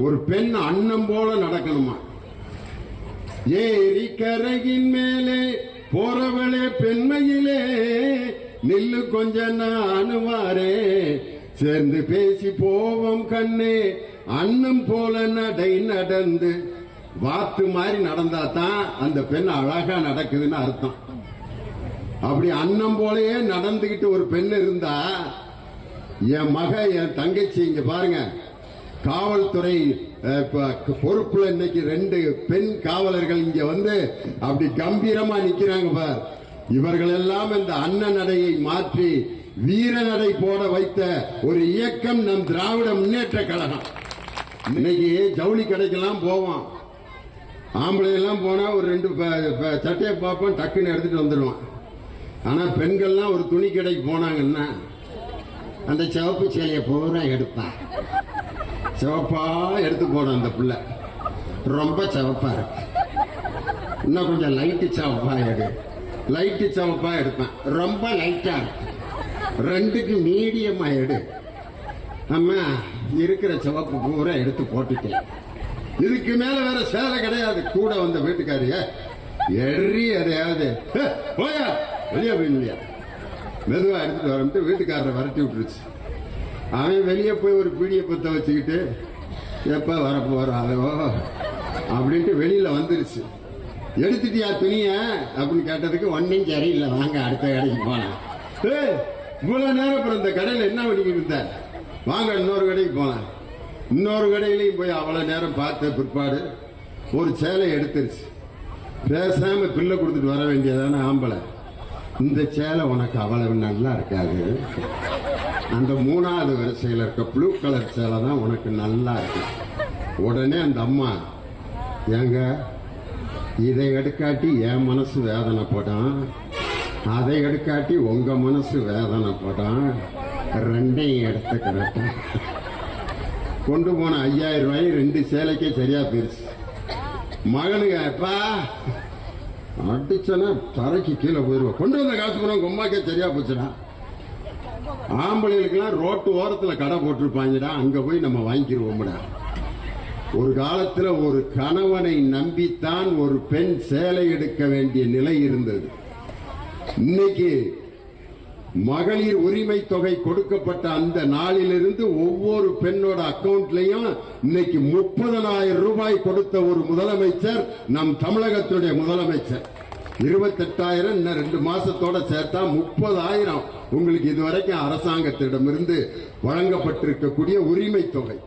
ஒரு பெண் அன்னம் போல நடக்கணுமா? ஏரி கரையின் மேலே போறவளே பெண்மையிலே நில்லு கொஞ்ச நானுவாரே சேர்ந்து பேசி போவோம் கண்ணே அன்னம் போல நடை நடந்து வாத்து மாதிரி நடந்தா தான் அந்த பெண் அழகா நடக்குதுன்னு அர்த்தம். அப்படி அன்னம் போலயே நடந்துகிட்டு ஒரு பெண் இருந்தா, என் மக என் தங்கச்சி இங்க பாருங்க, காவல்துறை பொறுப்புல இன்னைக்கு 2 பெண் காவலர்கள் இங்க வந்து அப்படி கம்பீரமா நிக்கிறாங்க பார். இவர்கள் எல்லாம் இந்த அன்ன நடையை மாற்றி வீர நடை போட வைத்த ஒரு இயக்கம் நம் திராவிட முன்னேற்ற கழகம். இன்னைக்கு ஜவுளி கடைக்கெல்லாம் போவோம், ஆம்பளை எல்லாம் போனா ஒரு 2 சட்டையை பார்ப்போம், டக்குன்னு எடுத்துட்டு வந்துடுவான். ஆனா பெண்கள்லாம் ஒரு துணி கடைக்கு போனாங்கன்னா அந்த சிவப்பு சேலையை பூரா எடுப்பா, சிவப்பா எடுத்து போடும். அந்த பிள்ளை ரொம்ப சிவப்பா இருக்கு, இன்னும் கொஞ்சம் லைட்டு சிவப்பா எடு, லைட்டு சிவப்பா எடுப்பேன், ரொம்ப லைட்டா இருக்கு, 2க்கு மீடியமா எடு. அம்மா இருக்கிற சிவப்பு பூரா எடுத்து போட்டுட்டேன், இதுக்கு மேல வேற சேலை கிடையாது. கூட வந்த வீட்டுக்காரிய எறி எதையாவது போயா வெளியே போயிடலையா, மெதுவா எடுத்துட்டு வரட்டு வீட்டுக்காரரை விரட்டி விட்டுருச்சு. அவன் வெளியே போய் ஒரு பீடியை பத்த வச்சுக்கிட்டு எப்ப வரப்போறாளோ அப்படின்ட்டு வெளியில வந்துருச்சு. எடுத்துட்டியா துணிய அப்படின்னு கேட்டதுக்கு ஒன்னும் சரியில்லை, வாங்க அடுத்த கடைக்கு போனேன். இவ்வளவு நேரம் அப்புறம் இந்த கடையில என்ன பண்ணிக்கிட்டு இருந்த, வாங்க இன்னொரு கடைக்கு போனேன். இன்னொரு கடையிலையும் போய் அவ்வளவு நேரம் பார்த்த பிற்பாடு ஒரு சேலை எடுத்துருச்சு. பேசாம பிள்ளை கொடுத்துட்டு வர வேண்டியதான ஆம்பளை, இந்த சேலை உனக்கு அவ்வளவு நல்லா இருக்காது, அந்த 3வது வரிசையில் இருக்க ப்ளூ கலர் சேலை தான் உனக்கு நல்லா இருக்கு. உடனே அந்த அம்மா, ஏங்க இதை எடுக்காட்டி என் மனசு வேதனைப்படும், அதை எடுக்காட்டி உங்க மனசு வேதனைப்படும், 2ஐயும் எடுத்துக்கிறேன். கொண்டு போன 5000 ரூபாய் 2 சேலைக்கே சரியா போயிருச்சு. மகனுங்க அப்பா அடிச்சனா தரைக்கு கீழே போயிருவோம், கொண்டு வந்த காசு போன கொம்பாக்கே சரியா போச்சுடா. ஆம்பளைகளுக்கெல்லாம் ரோட்டு ஓரத்துல கடை போட்டிருப்பாங்கடா, அங்க போய் நம்ம வாங்கிக்கிருவோம்டா. ஒரு காலத்துல ஒரு கணவனை நம்பித்தான் ஒரு பெண் சேலை எடுக்க வேண்டிய நிலை இருந்தது. இன்னைக்கு மகளிர் உரிமை தொகை கொடுக்கப்பட்ட அந்த நாளிலிருந்து ஒவ்வொரு பெண்ணோட அக்கவுண்ட்லயும் இன்னைக்கு 30,000 ரூபாய் கொடுத்த ஒரு முதலமைச்சர் நம் தமிழகத்துடைய முதலமைச்சர். 28,000 இன்னும் 2 மாசத்தோட சேர்த்தா 30,000 உங்களுக்கு இதுவரைக்கும் அரசாங்கத்திடமிருந்து வழங்கப்பட்டிருக்கக்கூடிய உரிமை தொகை.